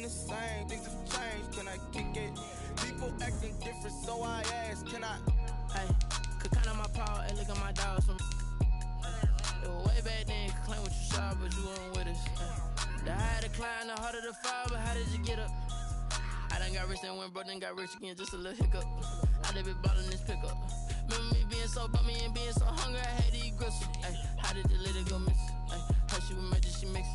been the same, things have changed, can I kick it? People acting different, so I ask, can I? Hey, could count on my power, and look at my dogs from. It was way back then, could claim what you saw, but you weren't with us. The higher the climb, the harder the fall, but how did you get up? I done got rich and went broke, then got rich again, just a little hiccup. I done been ballin' this pickup. Remember me being so bummy and being so hungry, I had to eat gristle. Ay, how did the little go miss? Ay, her she was magic, she mixed.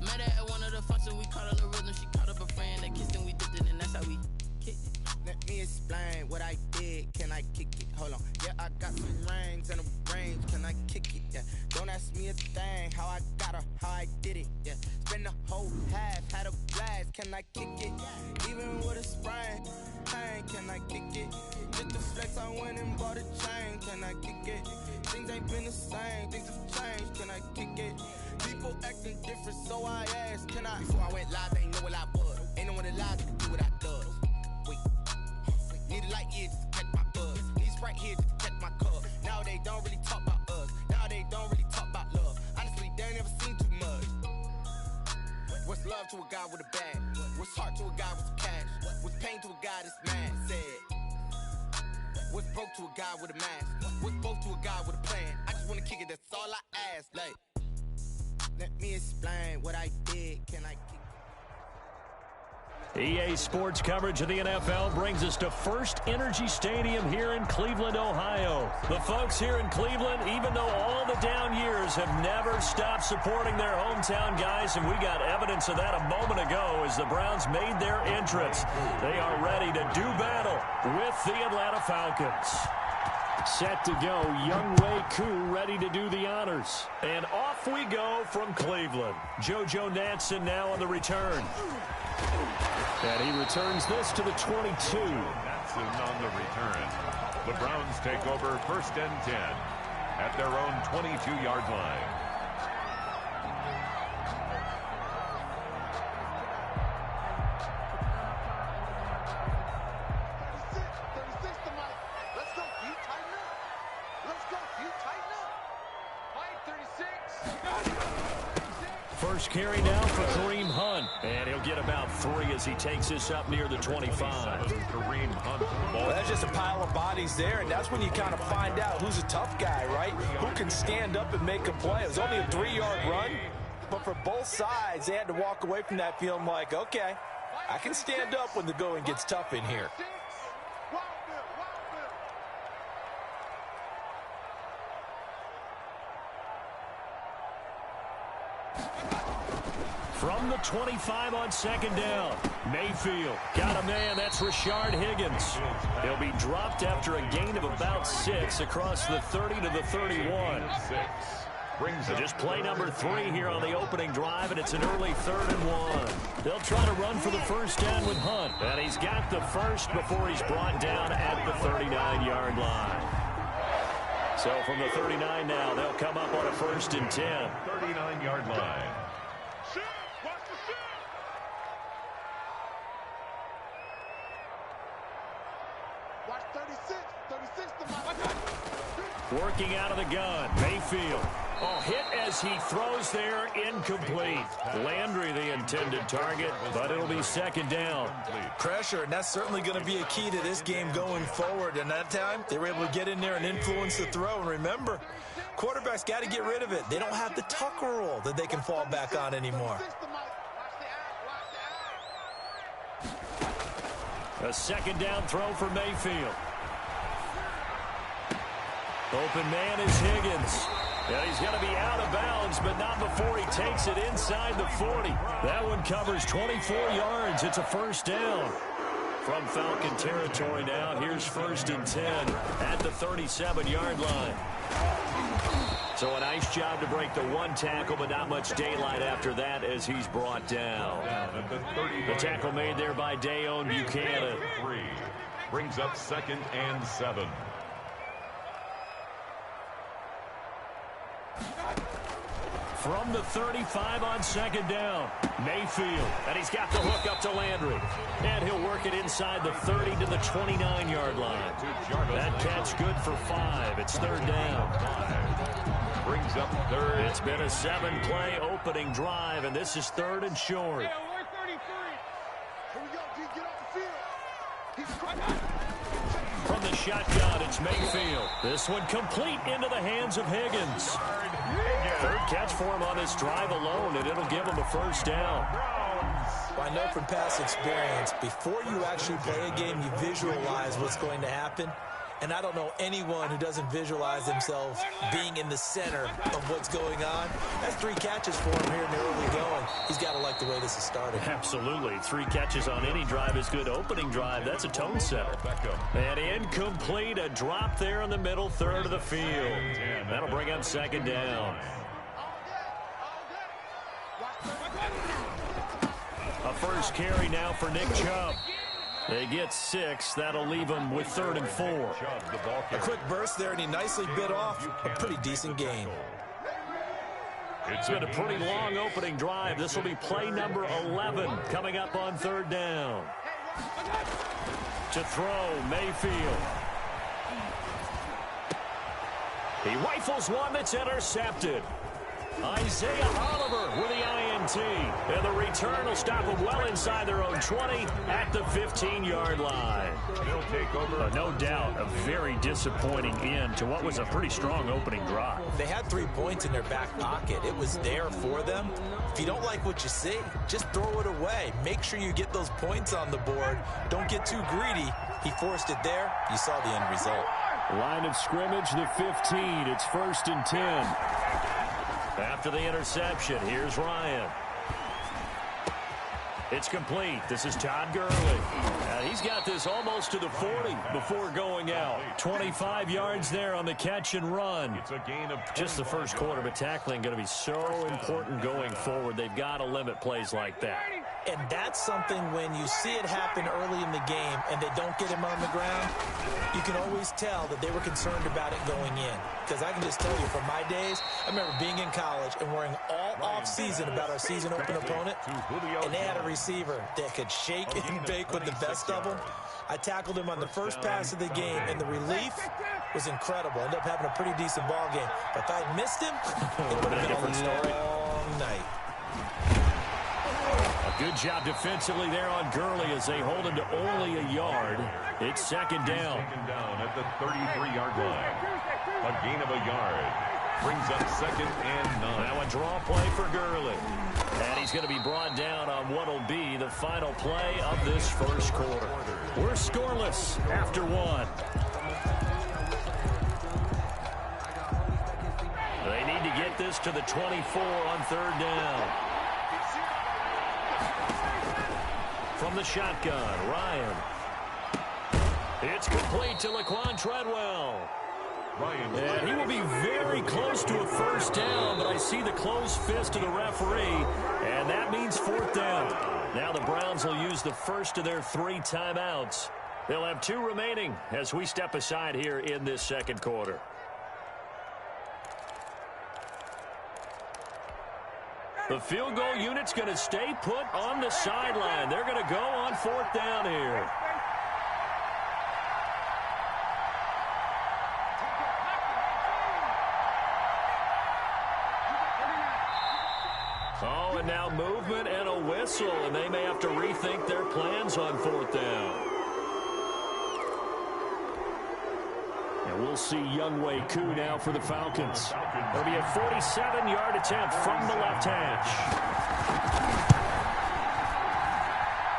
Met her at one of the functions, we caught a little rhythm. She caught up a friend that kissed and we dipped it, and that's how we kicked it. Let me explain what I did, can I kick it? Hold on, yeah, I got some rings and a range, can I kick it? Yeah, don't ask me a thing, how I got her, how I did it. Yeah, spend the whole half, had a blast, can I kick it? Even with a sprain, pain, can I kick it? Just the flex, I went and bought a chain, can I kick it? Things ain't been the same, things have changed, can I kick it? People acting different, so I asked, can I? Before I went live, they ain't know what I was. Ain't no one alive that can do what I does. Wait, need a light here just to catch my buzz. Need Sprite here just to catch my cup. Now they don't really talk about us. Now they don't really talk about love. Honestly, they ain't never seen too much. What's love to a guy with a bag? What's heart to a guy with some cash? What's pain to a guy that's mad? Said. What's broke to a guy with a mask? What's both to a guy with a plan? I just wanna kick it, that's all I ask. Like, let me explain what I did, can I kick it? EA Sports coverage of the NFL brings us to First Energy Stadium here in Cleveland, Ohio. The folks here in Cleveland, even though all the down years, have never stopped supporting their hometown guys, and we got evidence of that a moment ago as the Browns made their entrance. They are ready to do battle with the Atlanta Falcons. Set to go, Younghoe Koo ready to do the honors. And off we go from Cleveland. JoJo Natson now on the return. And he returns this to the 22. Natson on the return. The Browns take over 1st and 10 at their own 22-yard line. First carry now for Kareem Hunt. And he'll get about 3 as he takes this up near the 25. Kareem Hunt. Well, that's just a pile of bodies there, and that's when you kind of find out who's a tough guy, right? Who can stand up and make a play. It was only a 3-yard run, but for both sides, they had to walk away from that feeling like, okay, I can stand up when the going gets tough in here. From the 25 on 2nd down, Mayfield got a man. That's Rashard Higgins. He'll be dropped after a gain of about 6 across the 30 to the 31. So just play number 3 here on the opening drive, and it's an early 3rd and 1. They'll try to run for the first down with Hunt, and he's got the first before he's brought down at the 39-yard line. So from the 39 now, they'll come up on a 1st and 10. 39-yard line. Working out of the gun, Mayfield. Oh, hit as he throws there, incomplete. Landry the intended target, but it'll be 2nd down. Pressure, and that's certainly going to be a key to this game going forward. And that time, they were able to get in there and influence the throw. And remember, quarterbacks got to get rid of it. They don't have the tuck rule that they can fall back on anymore. A 2nd down throw for Mayfield. Open man is Higgins. And he's going to be out of bounds, but not before he takes it inside the 40. That one covers 24 yards. It's a 1st down. From Falcon territory now, here's 1st and 10 at the 37-yard line. So a nice job to break the 1 tackle, but not much daylight after that as he's brought down. The tackle made there by Dayon Buchanan. Brings up 2nd and 7. From the 35 on 2nd down, Mayfield. And he's got the hook up to Landry. And he'll work it inside the 30 to the 29-yard line. That catch good for 5. It's 3rd down. Brings up 3rd. It's been a 7-play opening drive, and this is 3rd and short. From the shotgun, it's Mayfield. This one complete into the hands of Higgins. Third catch for him on this drive alone, and it'll give him a first down. Well, I know from past experience, before you actually play a game, you visualize what's going to happen. And I don't know anyone who doesn't visualize themselves being in the center of what's going on. That's 3 catches for him here in the early going. He's got to like the way this is starting. Absolutely. 3 catches on any drive is good. Opening drive, that's a tone setter. And incomplete, a drop there in the middle third of the field. That'll bring up second down. A first carry now for Nick Chubb. They get 6. That'll leave them with 3rd and 4. A quick burst there, and he nicely bit off a pretty decent gain. It's been a pretty long opening drive. This will be play number 11 coming up on 3rd down. To throw, Mayfield. He rifles one that's intercepted. Isaiah Oliver with the INT. And the return will stop them well inside their own 20 at the 15-yard line. He'll take over. No doubt, a very disappointing end to what was a pretty strong opening drive. They had 3 points in their back pocket. It was there for them. If you don't like what you see, just throw it away. Make sure you get those points on the board. Don't get too greedy. He forced it there. You saw the end result. Line of scrimmage, the 15. It's 1st and 10. After the interception, here's Ryan. It's complete. This is Todd Gurley. He's got this almost to the 40 before going out. 25 yards there on the catch and run. It's a gain of just the first quarter, but tackling going to be so important going forward. They've got to limit plays like that. And that's something when you see it happen early in the game and they don't get him on the ground, you can always tell that they were concerned about it going in. Because I can just tell you from my days, I remember being in college and worrying all off-season about our season-open opponent, and they had a receiver that could shake and bake with the best of them. I tackled him on the first pass of the game, and the relief was incredible. Ended up having a pretty decent ball game. But if I had missed him, it would have been a long night. A good job defensively there on Gurley as they hold him to only a yard. It's second down. Second down at the 33-yard line. A gain of a yard. Brings up 2nd and 9. Now a draw play for Gurley. And he's going to be brought down on what will be the final play of this first quarter. We're scoreless after 1. They need to get this to the 24 on 3rd down. From the shotgun, Ryan. It's complete to Laquan Treadwell. And he will be very close to a first down, but I see the closed fist of the referee, and that means 4th down. Now the Browns will use the first of their 3 timeouts. They'll have 2 remaining as we step aside here in this second quarter. The field goal unit's going to stay put on the sideline. They're going to go on 4th down here. Oh, and now movement and a whistle, and they may have to rethink their plans on 4th down. And we'll see Younghoe Koo now for the Falcons. It'll be a 47-yard attempt from the left hash.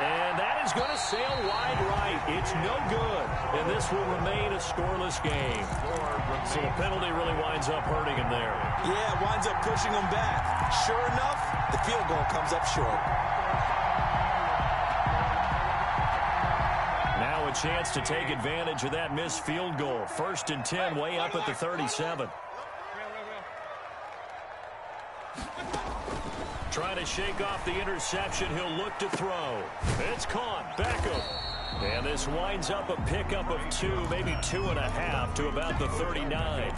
And that is going to sail wide right. It's no good. And this will remain a scoreless game. So the penalty really winds up hurting him there. Yeah, it winds up pushing him back. Sure enough, the field goal comes up short. Now a chance to take advantage of that missed field goal. 1st and 10, way up at the 37. Trying to shake off the interception. He'll look to throw. It's caught. Beckham. And this winds up a pickup of 2, maybe 2.5 to about the 39.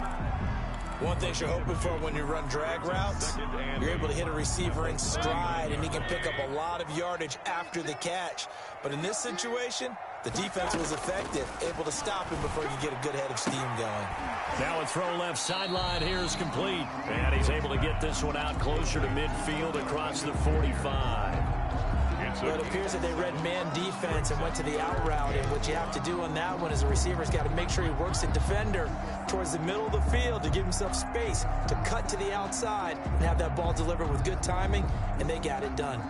One thing you're hoping for when you run drag routes, you're able to hit a receiver in stride, and he can pick up a lot of yardage after the catch. But in this situation, the defense was effective, able to stop him before he could get a good head of steam going. Now a throw left sideline here is complete. And he's able to get this one out closer to midfield across the 45. It's Well, it appears that they read man defense and went to the out route, and what you have to do on that one is the receiver's got to make sure he works the defender towards the middle of the field to give himself space to cut to the outside and have that ball delivered with good timing, and they got it done.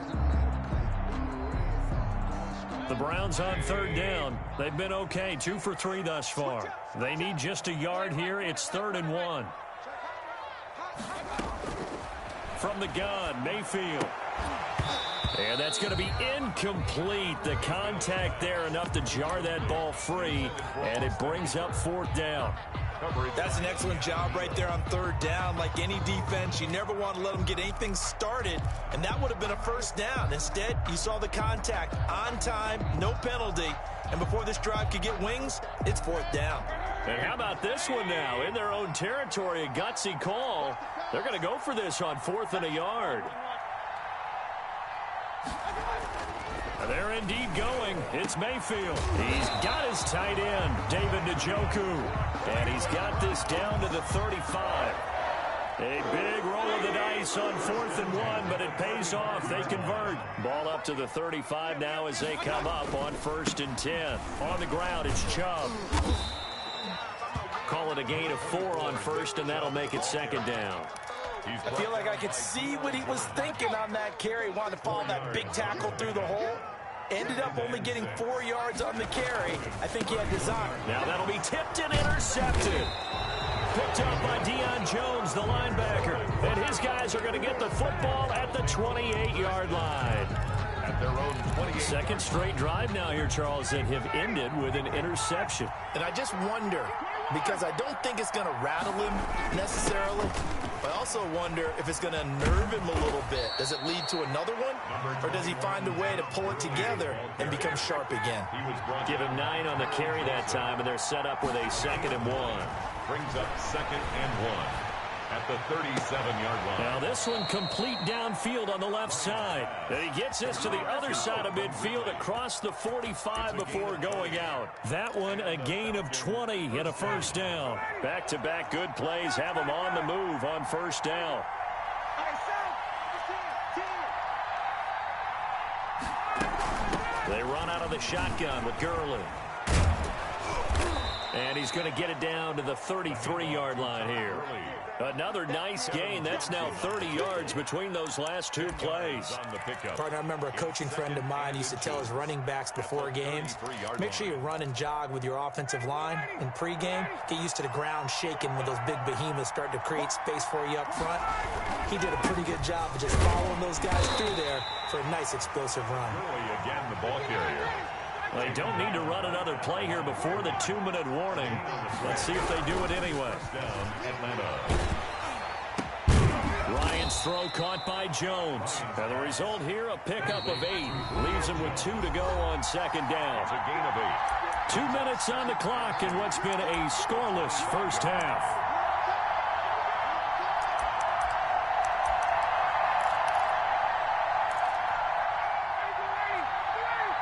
The Browns on third down. They've been okay, 2 for 3 thus far. They need just a yard here. It's 3rd and 1. From the gun, Mayfield. And that's going to be incomplete. The contact there enough to jar that ball free, and it brings up 4th down. That's an excellent job right there on 3rd down. Like any defense, you never want to let them get anything started, and that would have been a 1st down. Instead, you saw the contact on time, no penalty, and before this drive could get wings, it's 4th down. And how about this one now? In their own territory, a gutsy call. They're going to go for this on 4th and a yard. They're indeed going. It's Mayfield. He's got his tight end, David Njoku. And he's got this down to the 35. A big roll of the dice on 4th and 1, but it pays off. They convert. Ball up to the 35 now as they come up on 1st and 10. On the ground, it's Chubb. Call it a gain of 4 on 1st, and that'll make it 2nd down. I feel like I could see what he was thinking on that carry. Wanted to follow that big tackle through the hole. Ended up only getting 4 yards on the carry. I think he had design. Now that'll be tipped and intercepted. Picked up by Deion Jones, the linebacker. And his guys are going to get the football at the 28-yard line. At their own 28. Second straight drive now here, Charles, that have ended with an interception. And I just wonder, because I don't think it's going to rattle him necessarily, but I also wonder if it's going to nerve him a little bit. Does it lead to another one, or does he find a way to pull it together and become sharp again? Give him 9 on the carry that time, and they're set up with a 2nd and 1. Brings up 2nd and 1 at the 37-yard line. Now this one complete downfield on the left side. And he gets this to the other side of midfield across the 45 before going out. That one a gain of 20 and a 1st down. Back-to-back good plays have him on the move on 1st down. They run out of the shotgun with Gurley. And he's going to get it down to the 33-yard line here. Another nice gain. That's now 30 yards between those last 2 plays. Partner, I remember a coaching friend of mine used to tell his running backs before games, make sure you run and jog with your offensive line in pregame. Get used to the ground shaking when those big behemoths start to create space for you up front. He did a pretty good job of just following those guys through there for a nice explosive run. Again, the ball carrier. They don't need to run another play here before the 2-minute warning. Let's see if they do it anyway. Ryan's throw caught by Jones. And the result here, a pickup of 8. Leaves him with 2 to go on 2nd down. It's a gain of 8. 2 minutes on the clock in what's been a scoreless first half.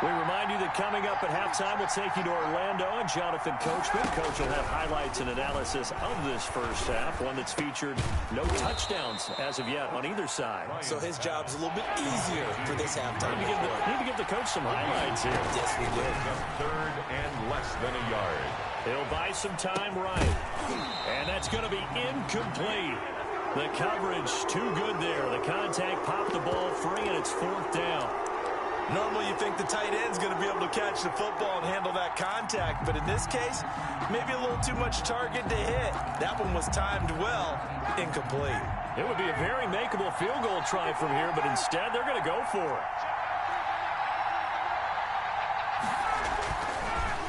We remind you that coming up at halftime, we'll take you to Orlando and Jonathan Coachman. Coach will have highlights and analysis of this first half, one that's featured no touchdowns as of yet on either side. So his job's a little bit easier for this halftime. Need to give the coach some highlights here. Yes, we do. 3rd and less than a yard. He'll buy some time right. And that's going to be incomplete. The coverage too good there. The contact popped the ball free, and it's 4th down. Normally you think the tight end's going to be able to catch the football and handle that contact, but in this case, maybe a little too much target to hit. That one was timed well, incomplete. It would be a very makeable field goal try from here, but instead they're going to go for it.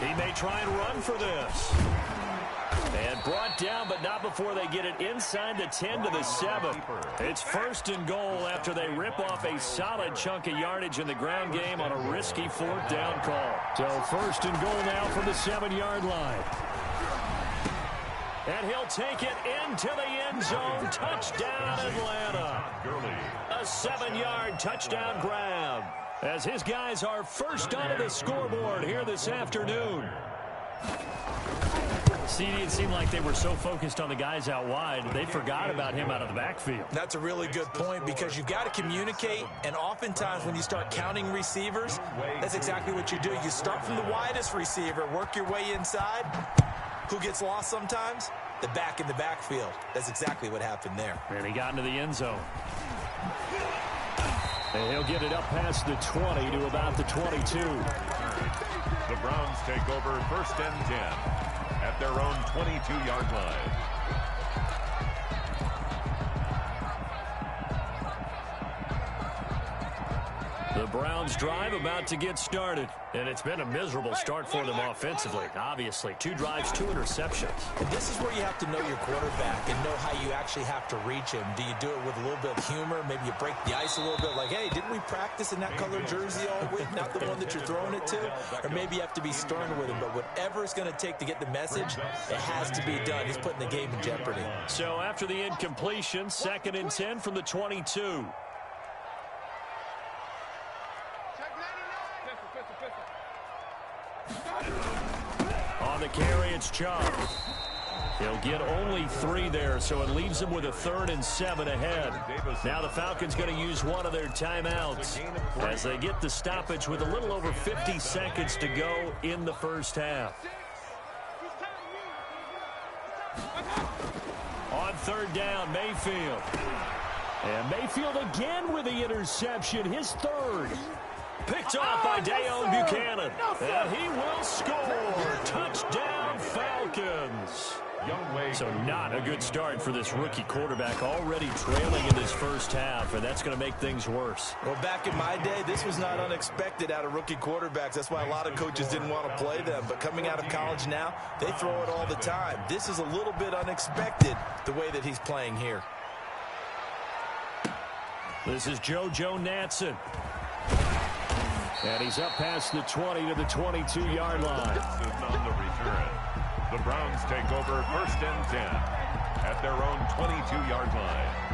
He may try and run for this. And brought down, but not before they get it inside the 10 to the 7. It's 1st and goal after they rip off a solid chunk of yardage in the ground game on a risky 4th down call. So 1st and goal now from the 7-yard line. And he'll take it into the end zone. Touchdown, Atlanta. A 7-yard touchdown grab, as his guys are first onto the scoreboard here this afternoon. CD, it seemed like they were so focused on the guys out wide, they forgot about him out of the backfield. That's a really good point because you've got to communicate, and oftentimes when you start counting receivers, that's exactly what you do. You start from the widest receiver, work your way inside. Who gets lost sometimes? The back in the backfield. That's exactly what happened there. And he got into the end zone. And he'll get it up past the 20 to about the 22. The Browns take over 1st and 10 at their own 22-yard line. The Browns drive about to get started. And it's been a miserable start for them offensively. Obviously, 2 drives, 2 interceptions. And this is where you have to know your quarterback and know how you actually have to reach him. Do you do it with a little bit of humor? Maybe you break the ice a little bit like, hey, didn't we practice in that color jersey all week? Not the one that you're throwing it to? Or maybe you have to be stern with him. But whatever it's going to take to get the message, it has to be done. He's putting the game in jeopardy. So after the incompletion, 2nd and 10 from the 22. On the carry, it's Chubb. He'll get only 3 there, so it leaves him with a 3rd and 7 ahead. Now the Falcons going to use one of their timeouts as they get the stoppage with a little over 50 seconds to go in the first half. On 3rd down, Mayfield. And Mayfield again with the interception, his 3rd. Picked off by Dayon Buchanan. And he will score. Touchdown, Falcons. So not a good start for this rookie quarterback, already trailing in his first half, and that's going to make things worse. Well, back in my day, this was not unexpected out of rookie quarterbacks. That's why a lot of coaches didn't want to play them. But coming out of college now, they throw it all the time. This is a little bit unexpected, the way that he's playing here. This is JoJo Natson. And he's up past the 20 to the 22-yard line. On the return, the Browns take over 1st and 10 at their own 22-yard line.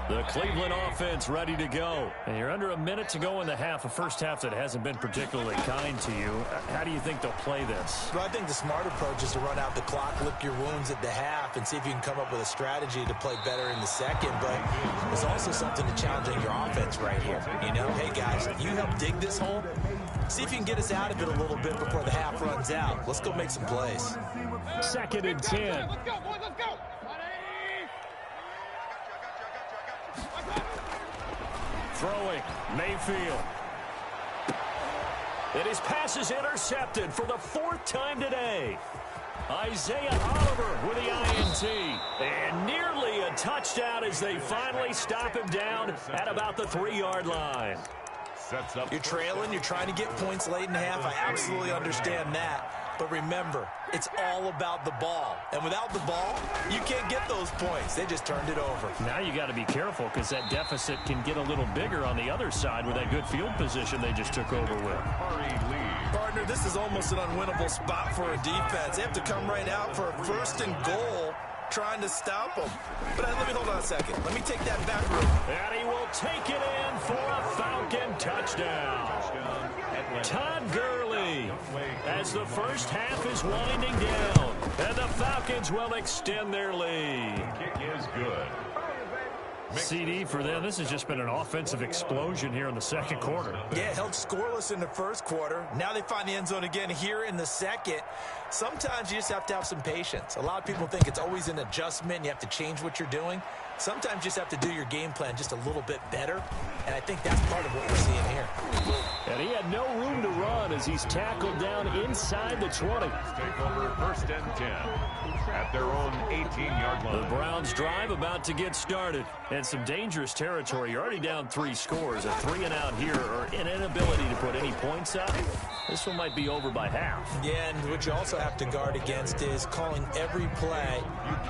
The Cleveland offense ready to go. And you're under a minute to go in the half, a first half that hasn't been particularly kind to you. How do you think they'll play this? Well, I think the smart approach is to run out the clock, lick your wounds at the half, and see if you can come up with a strategy to play better in the second. But there's also something to challenging your offense right here. You know, hey, guys, you help dig this hole. See if you can get us out of it a little bit before the half runs out. Let's go make some plays. 2nd and 10. Let's go, boys, let's go. Throwing, Mayfield. And his pass is intercepted for the 4th time today. Isaiah Oliver with the INT. And nearly a touchdown as they finally stop him down at about the 3-yard line. Sets up. You're trailing. You're trying to get points late in the half. I absolutely understand that. But remember, it's all about the ball. And without the ball, you can't get those points. They just turned it over. Now you got to be careful because that deficit can get a little bigger on the other side with that good field position they just took over with. Partner, this is almost an unwinnable spot for a defense. They have to come right out for a 1st and goal trying to stop them. But let me hold on a second. Let me take that back room. And he will take it in for a Falcon touchdown. Todd Gurley as the first half is winding down. And the Falcons will extend their lead. Kick is good. CD for them, this has just been an offensive explosion here in the 2nd quarter. Yeah, held scoreless in the 1st quarter. Now they find the end zone again here in the 2nd. Sometimes you just have to have some patience. A lot of people think it's always an adjustment. You have to change what you're doing. Sometimes you just have to do your game plan just a little bit better. And I think that's part of what we're seeing here. And he had no room to run as he's tackled down inside the 20. Take over 1st and 10 at their own 18-yard line. The Browns drive about to get started. And some dangerous territory. You're already down 3 scores. A 3-and-out here or an inability to put any points up. This one might be over by half. Yeah, and what you also have to guard against is calling every play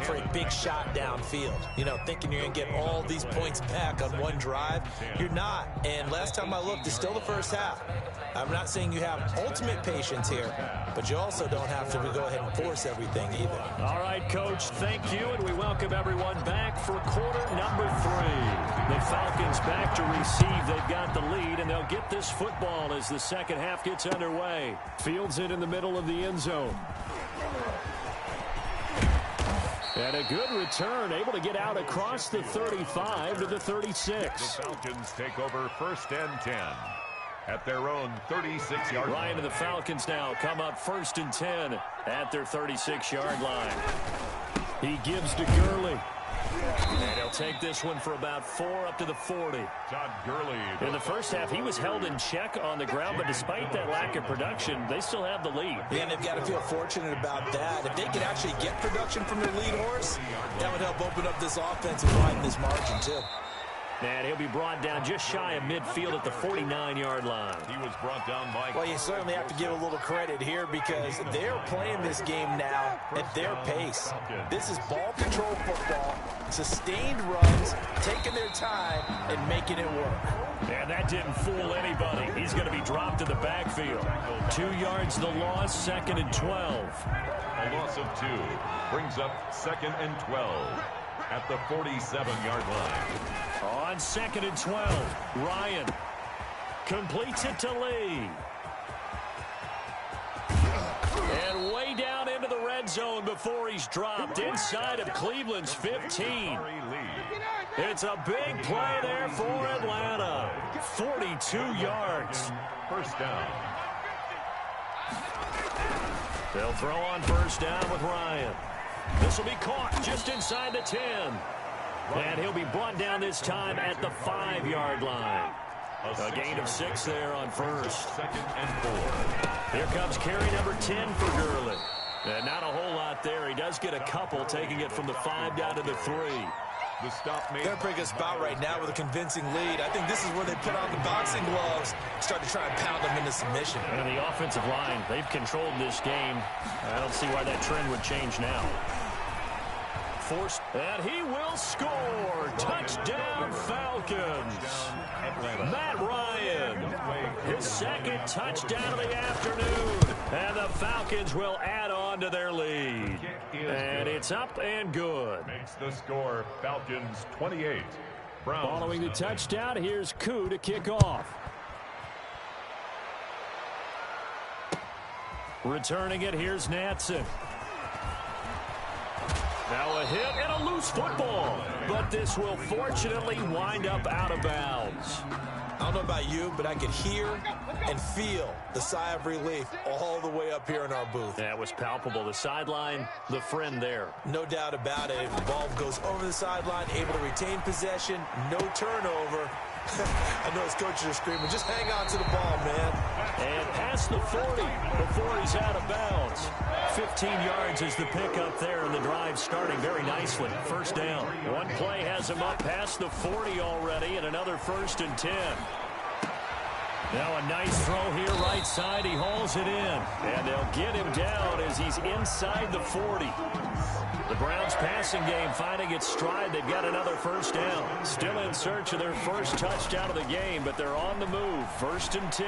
for a big shot downfield. You know, thinking you're going to get all these points back on one drive. You're not. And last time I looked, it's still the first half. I'm not saying you have ultimate patience here, but you also don't have to go ahead and force everything either. All right, Coach, thank you, and we welcome everyone back for quarter number 3. The Falcons back to receive. They've got the lead, and they'll get this football as the second half gets underway. their way. Fields it in the middle of the end zone. And a good return, able to get out across the 35 to the 36. The Falcons take over 1st and 10 at their own 36-yard line. Ryan and the Falcons now come up 1st and 10 at their 36-yard line. He gives to Gurley. And he'll take this one for about 4 up to the 40. Todd Gurley. In the first half, he was held in check on the ground, but despite that lack of production, they still have the lead. Yeah, and they've got to feel fortunate about that. If they could actually get production from their lead horse, that would help open up this offense and widen this margin, too. And he'll be brought down just shy of midfield at the 49-yard line. He was brought down by... Well, you certainly have to give a little credit here because they're playing this game now at their pace. This is ball control football, sustained runs, taking their time, and making it work. And that didn't fool anybody. He's going to be dropped to the backfield. 2 yards the loss, 2nd and 12. A loss of 2 brings up 2nd and 12 at the 47-yard line. On 2nd and 12, Ryan completes it to Lee. And way down into the red zone before he's dropped inside of Cleveland's 15. It's a big play there for Atlanta. 42 yards. 1st down. They'll throw on 1st down with Ryan. This will be caught just inside the 10. And he'll be brought down this time at the 5-yard line. A gain of 6 there on 1st. 2nd and 4. Here comes carry number 10 for Gurley. And not a whole lot there. He does get a couple, taking it from the 5 down to the 3. The stop made. They're in a pretty good spot right now with a convincing lead. I think this is where they put on the boxing gloves, start to try and pound them into submission. And the offensive line, they've controlled this game. I don't see why that trend would change now. Forced, and he will score. Touchdown, Falcons. Matt Ryan, his 2nd touchdown of the afternoon. And the Falcons will add on to their lead. And it's up and good. Makes the score Falcons 28. Browns. Following the touchdown, here's Koo to kick off. Returning it, here's Natson. Now a hit and a loose football. But this will fortunately wind up out of bounds. I don't know about you, but I could hear and feel the sigh of relief all the way up here in our booth. That was palpable. The sideline, the friend there. No doubt about it. The ball goes over the sideline, able to retain possession, no turnover. I know his coaches are screaming, just hang on to the ball, man. And past the 40 before he's out of bounds. 15 yards is the pickup there, and the drive starting very nicely. 1st down. One play has him up past the 40 already, and another 1st and 10. Now a nice throw here right side. He hauls it in, and they'll get him down as he's inside the 40. The Browns passing game finding its stride. They've got another 1st down. Still in search of their first touchdown of the game, but they're on the move. 1st and 10.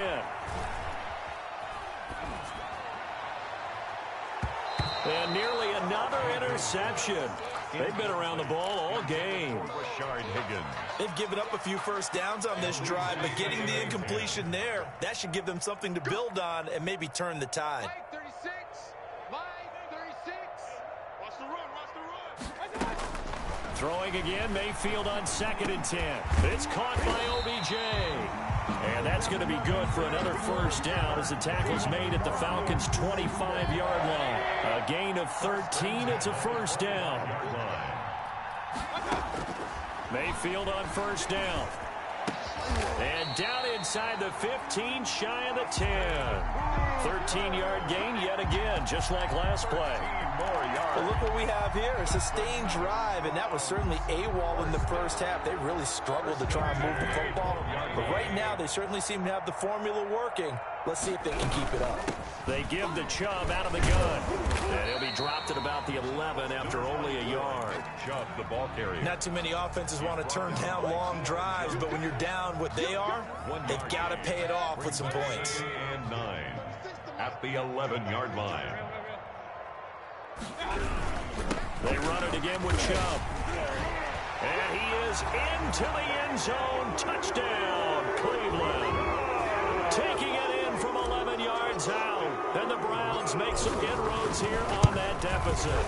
And nearly another interception. They've been around the ball all game. Rashard Higgins. They've given up a few 1st downs on this drive, but getting the incompletion there, that should give them something to build on and maybe turn the tide. Throwing again, Mayfield on 2nd and 10. It's caught by OBJ. And that's going to be good for another 1st down as the tackle's made at the Falcons' 25-yard line. A gain of 13, it's a 1st down. Mayfield on 1st down. And down inside the 15, shy of the 10. 13-yard gain yet again, just like last play. Well, look what we have here, a sustained drive, and that was certainly AWOL in the first half. They really struggled to try and move the football, but right now they certainly seem to have the formula working. Let's see if they can keep it up. They give the Chubb out of the gun, and he'll be dropped at about the 11 after only a yard. Chubb, the ball carrier. Not too many offenses want to turn down long drives, but when you're down what they are, they've got to pay it off with some points. And 9 at the 11-yard line. They run it again with Chubb. And he is into the end zone. Touchdown, Cleveland. Taking it in from 11 yards deficit.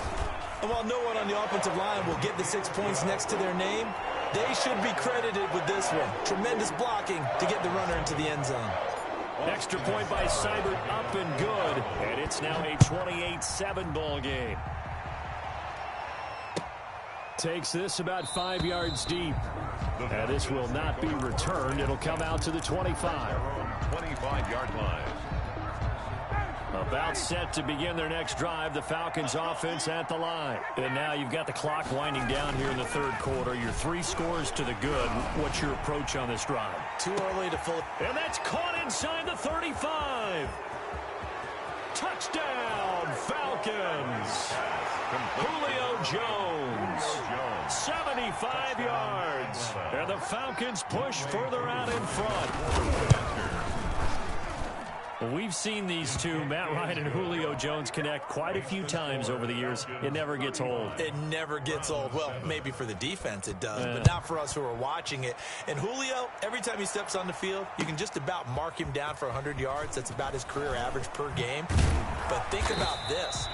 And while no one on the offensive line will get the 6 points next to their name, they should be credited with this one. Tremendous blocking to get the runner into the end zone. Extra point by Seibert, up and good. And it's now a 28-7 ball game. Takes this about 5 yards deep. And this will not be returned. It'll come out to the 25. 25-yard line. About set to begin their next drive. The Falcons offense at the line. And now you've got the clock winding down here in the third quarter. Your 3 scores to the good. What's your approach on this drive? Too early to full. And that's caught inside the 35. Touchdown, Falcons. Julio Jones. 75 yards. And the Falcons push further out in front. We've seen these two, Matt Ryan and Julio Jones, connect quite a few times over the years. It never gets old. It never gets old. Well, maybe for the defense it does, but not for us who are watching it. And Julio, every time he steps on the field, you can just about mark him down for 100 yards. That's about his career average per game. But think about this.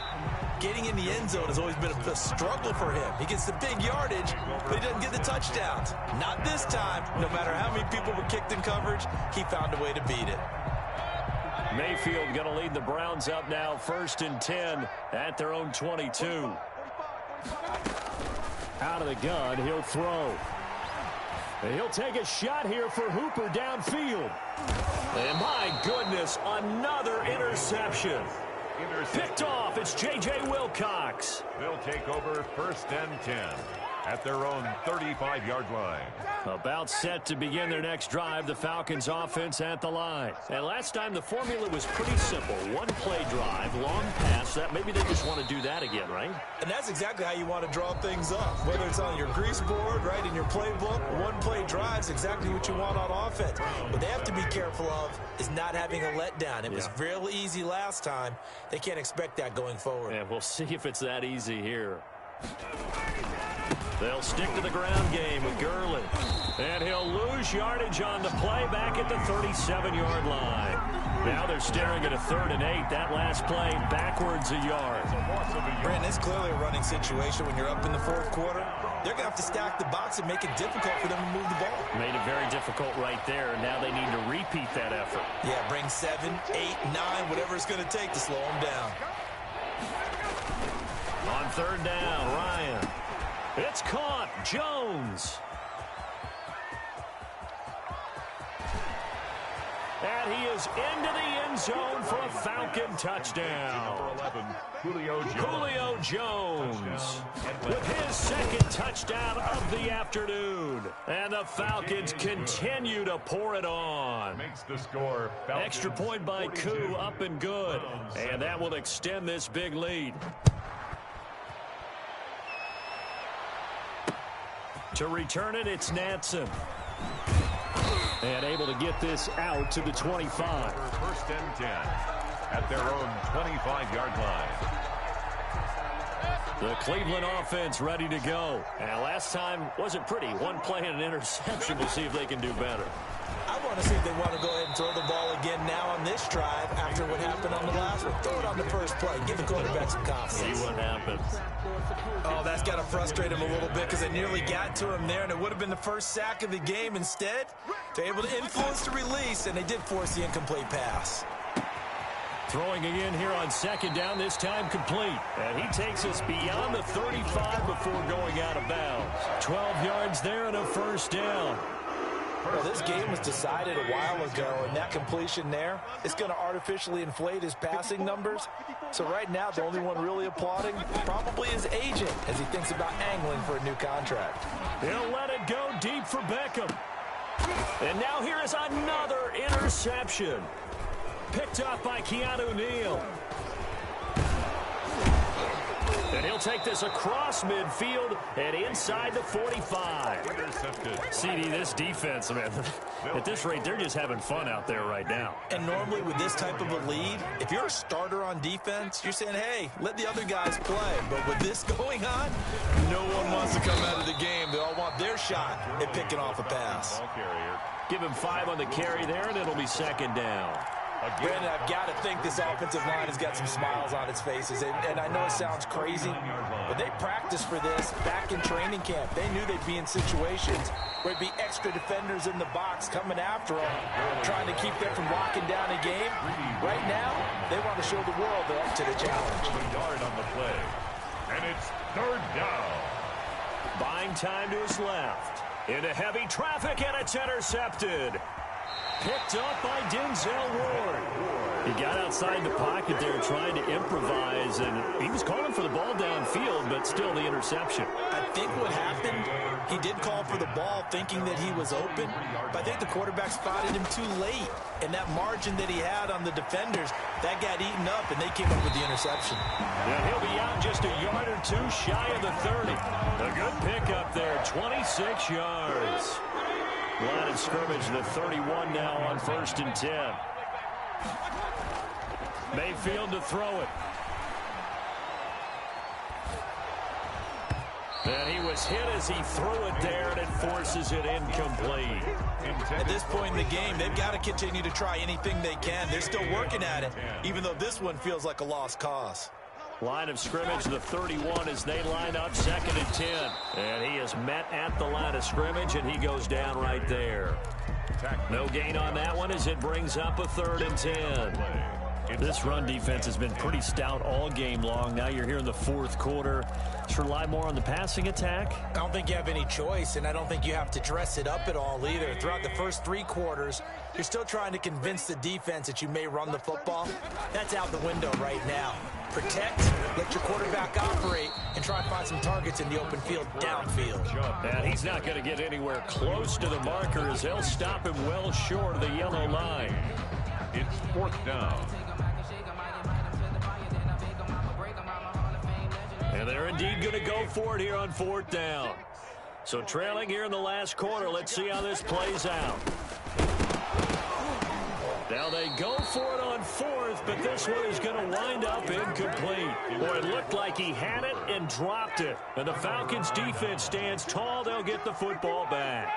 Getting in the end zone has always been a struggle for him. He gets the big yardage, but he doesn't get the touchdowns. Not this time. No matter how many people were kicked in coverage, he found a way to beat it. Mayfield going to lead the Browns up now, 1st and 10 at their own 22. Out of the gun, he'll throw. And he'll take a shot here for Hooper downfield. And my goodness, another interception. Picked off, it's J.J. Wilcox. They'll take over 1st and 10 at their own 35-yard line. About set to begin their next drive, the Falcons offense at the line. And last time the formula was pretty simple. One play drive, long pass. That maybe they just want to do that again, right? And that's exactly how you want to draw things up. Whether it's on your grease board, right, in your playbook, one play drive is exactly what you want on offense. What they have to be careful of is not having a letdown. It was real easy last time. They can't expect that going forward. And we'll see if it's that easy here. They'll stick to the ground game with Gurley. And he'll lose yardage on the play back at the 37-yard line. Now they're staring at a 3rd and 8. That last play backwards a yard. Brandon, it's clearly a running situation when you're up in the 4th quarter. They're going to have to stack the box and make it difficult for them to move the ball. Made it very difficult right there. Now they need to repeat that effort. Yeah, bring 7, 8, 9, whatever it's going to take to slow them down. On 3rd down, Ryan. It's caught. Jones. And he is into the end zone for a Falcon touchdown. Number 11, Julio Jones with his 2nd touchdown of the afternoon. And the Falcons continue to pour it on. Makes the score. Falcons Extra point by Koo, up and good. And that will extend this big lead. To return it, it's Natson. And able to get this out to the 25. 1st and 10 at their own 25-yard line. The Cleveland offense ready to go. And last time wasn't pretty. One play and an interception. We'll see if they can do better. I want to see if they want to go ahead and throw the ball again now on this drive after what happened on the last one. Throw it on the first play. Give the quarterback some confidence. See what happens. Oh, that's got to frustrate him a little bit because they nearly got to him there, and it would have been the first sack of the game. Instead, they're able to influence the release, and they did force the incomplete pass. Throwing again here on 2nd down, this time complete. And he takes us beyond the 35 before going out of bounds. 12 yards there and a 1st down. Well, this game was decided a while ago, and that completion there is going to artificially inflate his passing numbers. So right now, the only one really applauding probably his agent as he thinks about angling for a new contract. He'll let it go deep for Beckham. And now here is another interception. Picked off by Keanu Neal. And he'll take this across midfield and inside the 45. Intercepted. CD, this defense, man, at this rate, they're just having fun out there right now. And normally with this type of a lead, if you're a starter on defense, you're saying, hey, let the other guys play. But with this going on, no one wants to come out of the game. They all want their shot at picking off a pass. Give him 5 on the carry there, and it'll be 2nd down. Brandon, I've got to think this offensive line has got some smiles on its faces. And I know it sounds crazy, but they practiced for this back in training camp. They knew they'd be in situations where it'd be extra defenders in the box coming after them, trying to keep them from locking down a game. Right now, they want to show the world they're up to the challenge. Yard on the play. And it's third down. Buying time to his left. Into heavy traffic, and it's intercepted. Picked up by Denzel Ward. He got outside the pocket there trying to improvise, and he was calling for the ball downfield, but still the interception. I think what happened, he did call for the ball thinking that he was open, but I think the quarterback spotted him too late. And that margin that he had on the defenders, that got eaten up, and they came up with the interception. And he'll be out just a yard or two shy of the 30. A good pickup there, 26 yards. Line of scrimmage, the 31 now on 1st and 10. Mayfield to throw it. And he was hit as he threw it there, and it forces it incomplete. At this point in the game, they've got to continue to try anything they can. They're still working at it, even though this one feels like a lost cause. Line of scrimmage, the 31 as they line up 2nd and 10. And he is met at the line of scrimmage, and he goes down right there. No gain on that one as it brings up a 3rd and 10. This run defense has been pretty stout all game long. Now you're here in the 4th quarter. Should rely more on the passing attack? I don't think you have any choice, and I don't think you have to dress it up at all either. Throughout the first 3 quarters, you're still trying to convince the defense that you may run the football. That's out the window right now. Protect, let your quarterback operate, and try to find some targets in the open field downfield. And he's not going to get anywhere close to the marker as they'll stop him well short of the yellow line. It's 4th down. And they're indeed going to go for it here on 4th down. So trailing here in the last quarter, let's see how this plays out. Now they go for it on 4th, but this one is going to wind up incomplete. Boy, it looked like he had it and dropped it. And the Falcons defense stands tall. They'll get the football back.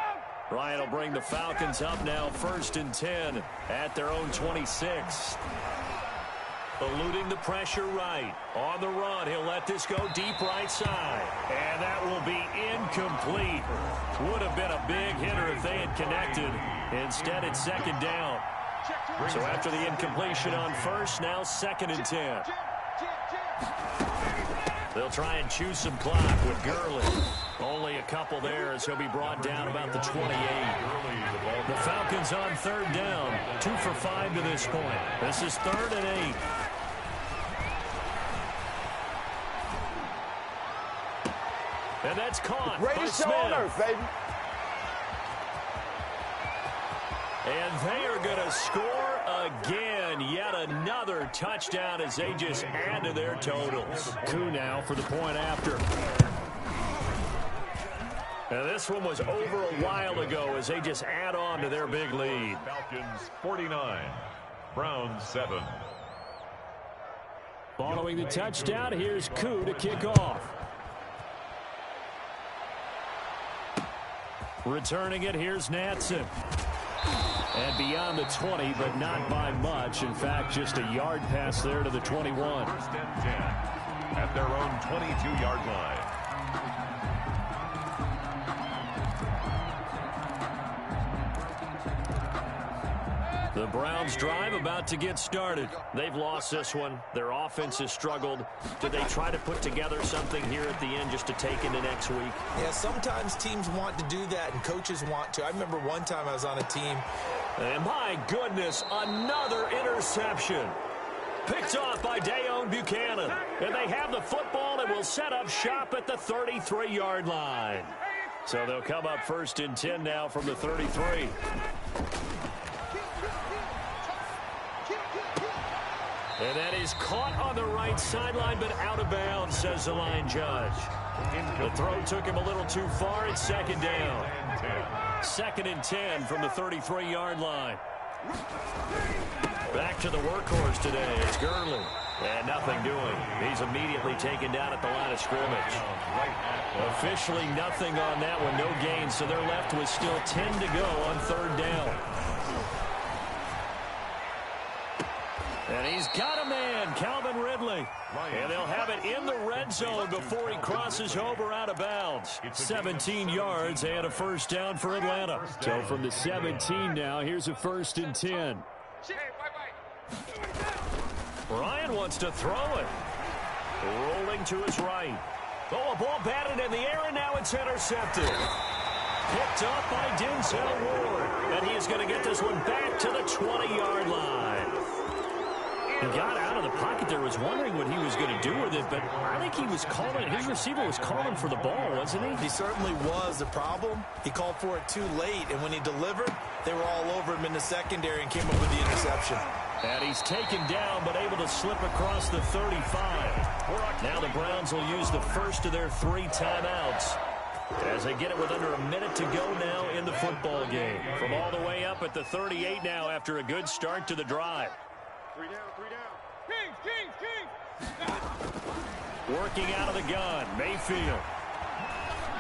Ryan will bring the Falcons up now 1st and 10 at their own 26. Eluding the pressure right. On the run, he'll let this go deep right side. And that will be incomplete. Would have been a big hitter if they had connected. Instead, it's 2nd down. So after the incompletion on 1st, now 2nd and 10. They'll try and chew some clock with Gurley. Only a couple there as he'll be brought down about the 28. The Falcons on 3rd down. 2 for 5 to this point. This is 3rd and 8. And that's caught by Smith. On earth, baby. And they are going to score again. Yet another touchdown as they just add to their totals. Koo now for the point after. And this one was over a while ago as they just add on to their big lead. Falcons 49, Browns 7. Following the touchdown, here's Koo to kick off. Returning it, here's Natson. And beyond the 20, but not by much. In fact, just a yard pass there to the 21. 1st and 10 at their own 22-yard line. The Browns drive about to get started. They've lost this one. Their offense has struggled. Do they try to put together something here at the end just to take into next week? Yeah, sometimes teams want to do that and coaches want to. I remember one time I was on a team. And my goodness, another interception. Picked off by Dayon Buchanan. And they have the football and will set up shop at the 33-yard line. So they'll come up 1st and 10 now from the 33. And that is caught on the right sideline, but out of bounds, says the line judge. The throw took him a little too far. It's 2nd down. 2nd and 10 from the 33-yard line. Back to the workhorse today. It's Gurley. And nothing doing. He's immediately taken down at the line of scrimmage. Officially nothing on that one. No gain. So they're left with still 10 to go on 3rd down. And he's got a man, Calvin Ridley. And they'll have it in the red zone before he crosses over out of bounds. 17 yards and a first down for Atlanta. So from the 17 now, here's a 1st and 10. Ryan wants to throw it. Rolling to his right. Oh, a ball batted in the air, and now it's intercepted. Picked up by Denzel Ward. And he is going to get this one back to the 20-yard line. He got out of the pocket there, was wondering what he was going to do with it, but I think he was calling, his receiver was calling for the ball, wasn't he? He certainly was. The problem, he called for it too late, and when he delivered, they were all over him in the secondary and came up with the interception. And he's taken down, but able to slip across the 35. Now the Browns will use the first of their 3 timeouts as they get it with under a minute to go now in the football game. From all the way up at the 38 now after a good start to the drive. 3 down. Working out of the gun, Mayfield.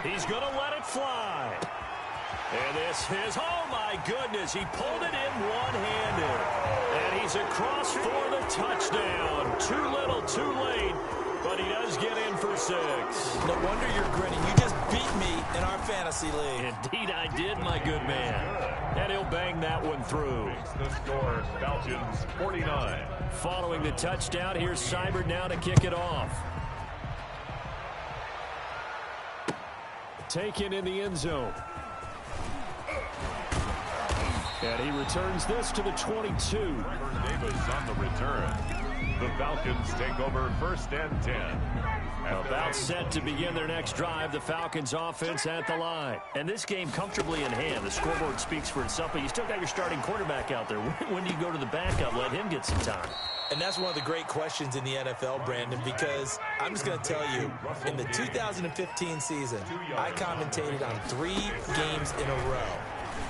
He's going to let it fly. And this is, oh my goodness, he pulled it in one-handed. And he's across for the touchdown. Too little, too late, but he does get in for 6. No wonder you're grinning. You just beat me in our fantasy league. Indeed I did, my good man. And he'll bang that one through. The score, Falcons 49. Following the touchdown, here's Seibert now to kick it off. Taken in the end zone. And he returns this to the 22. Davis on the return. The Falcons take over 1st and 10. About set to begin their next drive, the Falcons offense at the line. And this game comfortably in hand. The scoreboard speaks for itself, but you still got your starting quarterback out there. When do you go to the backup? Let him get some time. And that's one of the great questions in the NFL, Brandon, because I'm just going to tell you, in the 2015 season, I commentated on 3 games in a row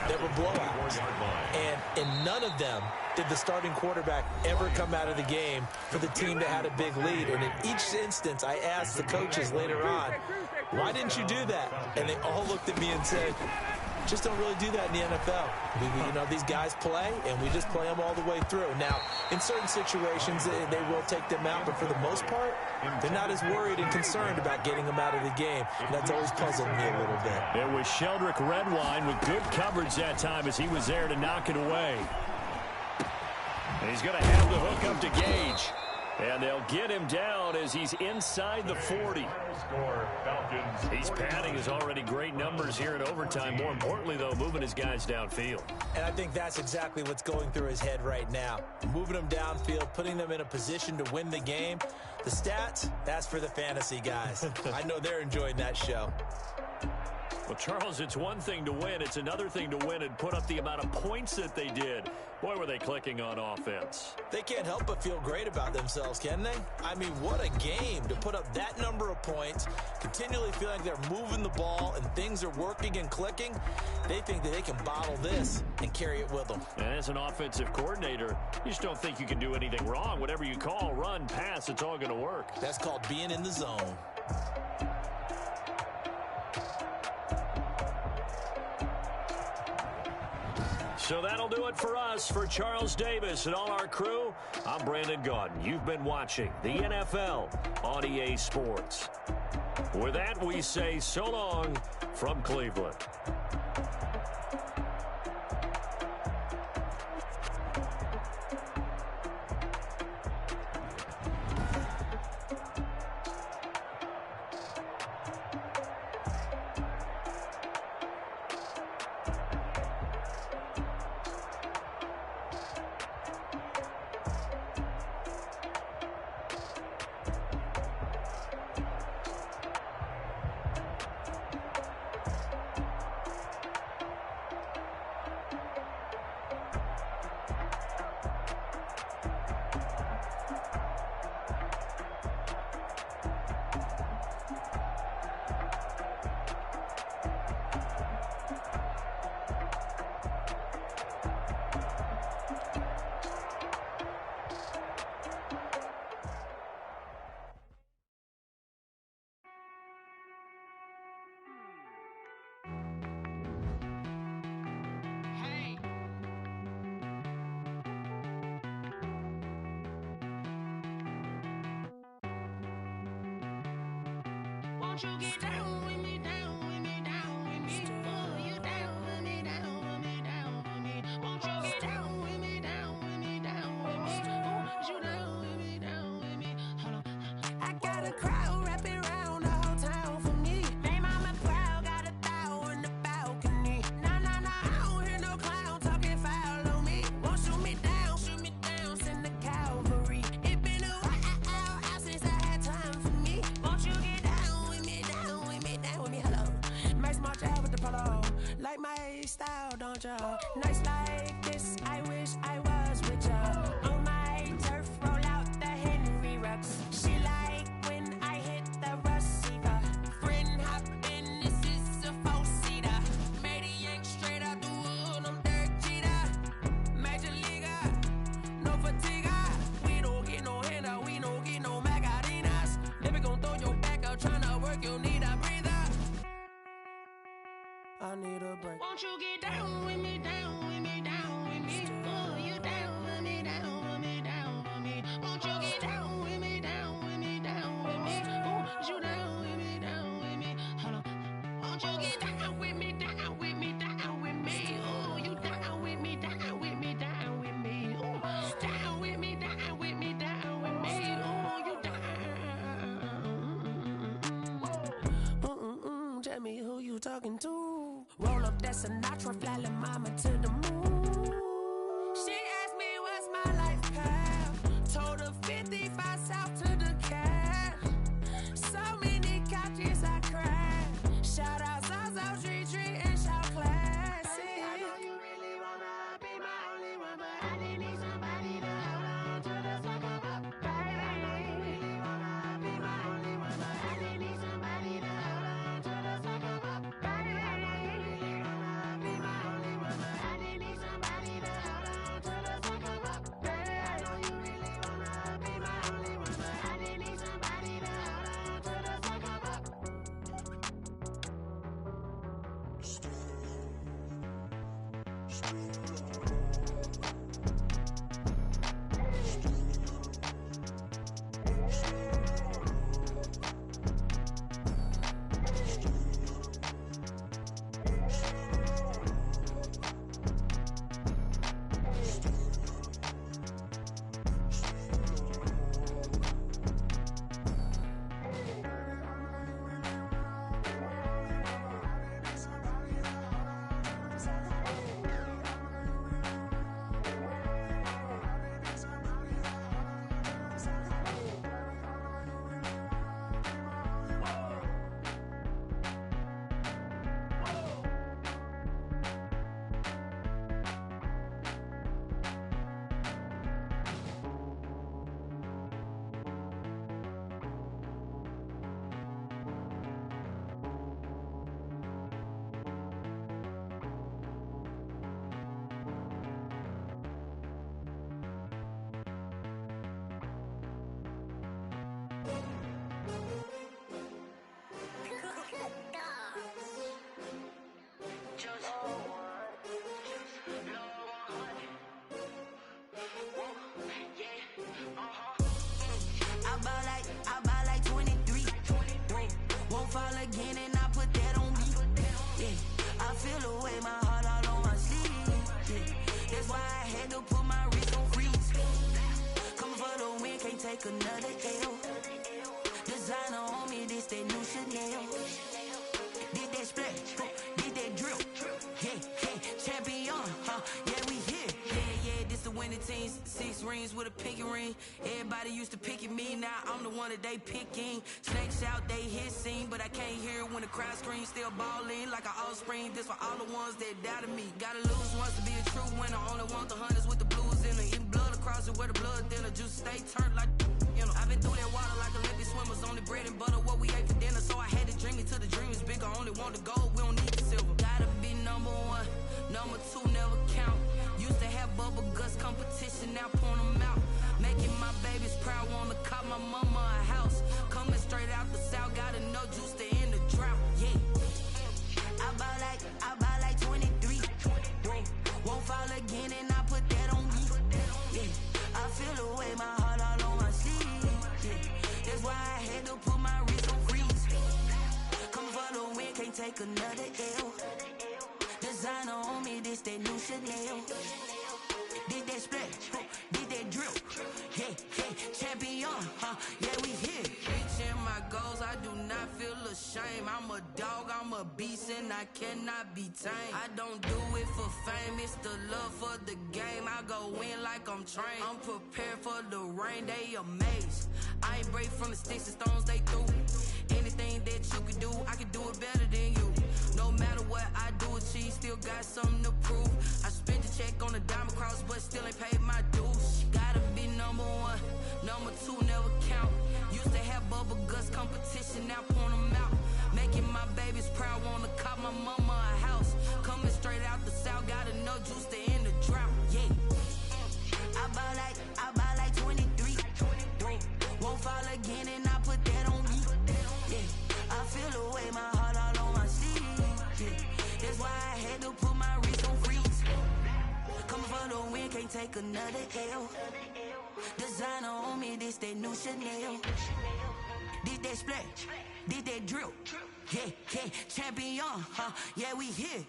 that were blowouts. And in none of them did the starting quarterback ever come out of the game for the team that had a big lead. And in each instance, I asked the coaches later on, why didn't you do that? And they all looked at me and said, just don't really do that in the NFL. You know, these guys play, and we just play them all the way through. Now, in certain situations, they will take them out, but for the most part, they're not as worried and concerned about getting them out of the game. And that's always puzzled me a little bit. It was Sheldrick Redwine with good coverage that time as he was there to knock it away. And he's going to have the hook up to Gage. And they'll get him down as he's inside the 40. He's padding his already great numbers here in overtime. More importantly, though, moving his guys downfield. And I think that's exactly what's going through his head right now. Moving them downfield, putting them in a position to win the game. The stats, that's for the fantasy guys. I know they're enjoying that show. Well, Charles, it's one thing to win. It's another thing to win and put up the amount of points that they did. Boy, were they clicking on offense. They can't help but feel great about themselves, can they? I mean, what a game to put up that number of points, continually feeling like they're moving the ball and things are working and clicking. They think that they can bottle this and carry it with them. And as an offensive coordinator, you just don't think you can do anything wrong. Whatever you call, run, pass, it's all going to work. That's called being in the zone. So that'll do it for us. For Charles Davis and all our crew, I'm Brandon Gaudin. You've been watching the NFL on EA Sports. With that, we say so long from Cleveland. Won't you get down with me, down with me, down with me? Oh, you down with me, down with me, down with me. Won't you get down with me, down with me, down with me? Oh, you down with me, down with me? Hold on. I got a crowd wrapping around the whole town for me. They mama proud, got a thou in the balcony. Nah, I don't hear no clown talking foul on me. Won't shoot me down, send the cavalry. It been a while since I had time for me. Won't you get down with me, down with me, down with me? Hello. Max March out with the polo. Like my style, don't y'all? Nights like this, I wish I was with y'all. On my turf, roll out the Henry Rux. She like when I hit the receiver. Friend hop in, this is a four-seater. Made a yank straight out the wood, I'm Derek Jeter. Major leaguer, no fatigue. We don't get no handout, we don't get no Magarinas. Never gon' throw your back out, tryna work, you need a breather. I need a break. Won't you get down with me, down with me, down with me? Oh, you down with me, down with me, down with me? Won't you get down with me, down with me, down with me? Oh, you down with me, down with me? Hold on. Won't you get down with me, down with me, down with me? Oh, you down with me, down with me, down with me? Oh, down with me, down with me, down with me? Oh, you down. Tell me who you talking to. Roll up that Sinatra, fly la mama to the moon. She asked me what's my life path. Told her 55 south to the cat. So many couches I cried. Shout out Zazo, Tree, and shout classy. I know you really wanna be my only one, but I didn't need somebody to hold on to the sucker up, baby. I know you really wanna be my only one, but I didn't need somebody to hold on to the sucker up, baby. I know you really wanna be my only one, but I didn't need somebody to hold on to the sucker up, baby. I know you really wanna be my only one, but I didn't need somebody to hold on to the sucker up. I buy like 23. Won't fall again and I put that on me. Yeah, I feel away my heart all on my sleeve. Yeah, that's why I had to put my wrist on freeze. Come for the win, can't take another L. Designer on me, this that new Chanel. Did that splash, did that drill. Yeah, champion, yeah, we here. Yeah, this the winning team. 6 rings with a pinky ring. Everybody used to pick at me, now I'm the one that they picking. Snakes out, they hit scene, but I can't hear it when the crowd screams. Still balling like an offspring. This for all the ones that doubted me. Gotta lose once to be a true winner. Only want the hunters with the blues in it. Eating blood across it where the blood thinner. Juice stay turned like, you know. I've been through that water like Olympic swimmers. Only bread and butter, what we ate for dinner. So I had to dream it till the dream is bigger. Only want the gold, we don't need the silver. Gotta be number 1, number 2 never count. Used to have bubble guts competition, now point them out. Making my babies proud, wanna cop my mama a house. Coming straight out the south, gotta know juice to end the drought. Yeah, I buy like 23. Won't fall again and I put that on me. Yeah, I feel away my heart all on my sleeve. Yeah, that's why I had to put my wrist on freeze. take another L. Designer on me, this that new Chanel. Did that splash, did that drip. Yeah, champion, yeah, we here. Reaching my goals, I do not feel ashamed. I'm a dog, I'm a beast, and I cannot be tamed. I don't do it for fame, it's the love for the game. I go in like I'm trained. I'm prepared for the rain, they amazed. I ain't break from the sticks and stones they threw. Anything that you can do, I can do it better than you. No matter what I do, achieve, still got something to prove. I spent the check on the diamond cross, but still ain't paid my dues. Gotta be number one, number two never count. Used to have bubble guts competition, now point them out. Making my babies proud, wanna cop my mama a house. Coming straight out the south, got enough juice to end the drought. Yeah, I buy like 23. Won't fall again, and I put that on me. Yeah, I feel the way, my heart all on my sleeve. Yeah, that's why I had to put my wrist on freeze. Coming for the win, can't take another L. Designer on me, this that new Chanel. Did that splash, did that drip. Yeah, champion, yeah, we here.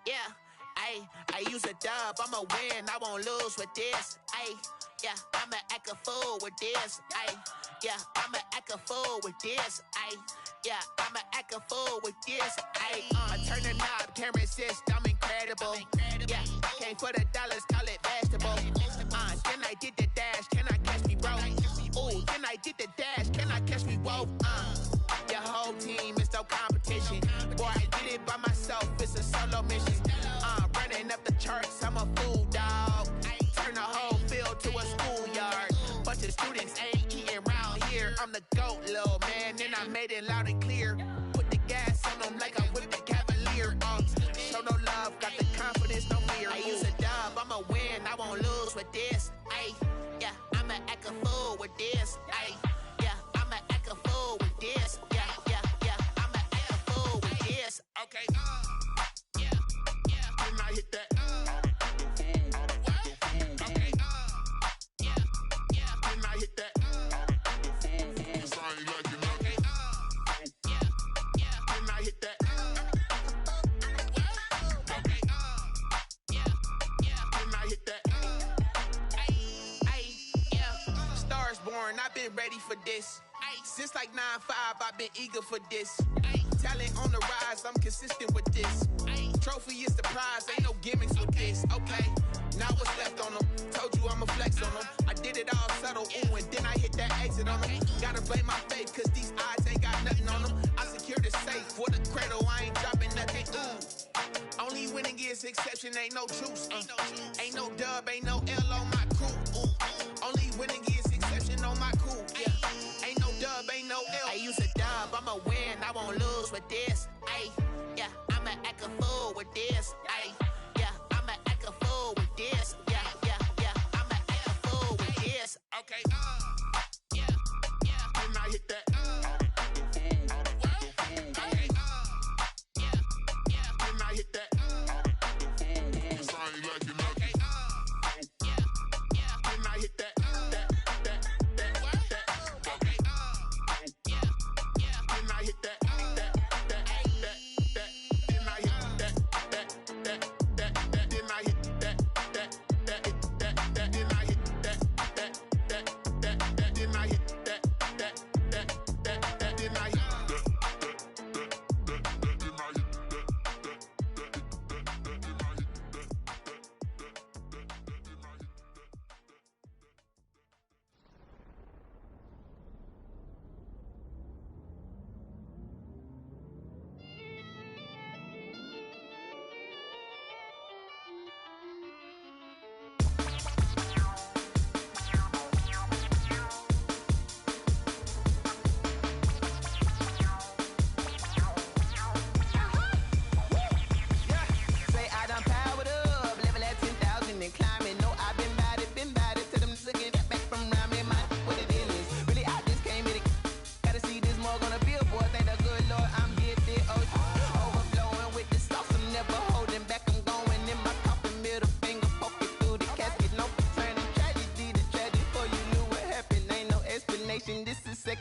Yeah, I use a dub, I'ma win, I won't lose with this. Yeah, I'ma act a fool with this. Yeah, I'ma act a fool with this. Yeah, I'ma act a fool with this. I turn the knob, can't resist, I'm incredible. Yeah, came for the dollars, call it vegetable. Then I did the dash, can I catch me, bro? Ooh, then I did the dash, can I catch me, whoa? Your whole team is no competition. Boy, I did it by myself, it's a solo mission. Running up the charts, I'm a fool, dog. Turn the whole field to a schoolyard. Bunch of students ain't eating round here. I'm the GOAT, little man, and I made it loud and clear. Put the gas on them like I whipped the Cavalier. Show no love, got the confidence, no fear. I use a dub, I'ma win, I won't lose with this. Yeah, I'ma act a fool with this. Yeah, I'ma act a fool with this. Yeah, I'ma act a fool with this. Okay, yeah, when I hit that. Okay, yeah, when I hit that. Cause I ain't like it. Okay, yeah, when I hit that. Okay, yeah, when I hit that. Yeah, Stars born, I've been ready for this. Since like 9-5, I've been eager for this. Talent on the rise, I'm consistent with this. Trophy is the prize, ain't no gimmicks with this. Okay, now what's left on them? Told you I'ma flex on them. I did it all subtle, ooh, and then I hit that exit on them. Gotta blame my faith, cause these odds ain't got nothing on them. I secure the safe for the cradle, I ain't dropping nothing, ooh. Only winning is exception, ain't no truce. Ain't no dub, ain't no L on my crew. Only winning is exception on my crew. Yeah, ain't no dub, ain't no L. I use a dub, I'ma win, I won't lose with this. Yeah, I'ma act a fool with this. Yeah, I'ma act a fool with this. Yeah, I'ma act a fool with this. Okay, yeah, when I hit that. Okay, yeah, when I hit that. Cause I ain't like it. Okay, yeah, when I hit that.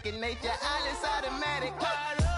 second nature, all is automatic.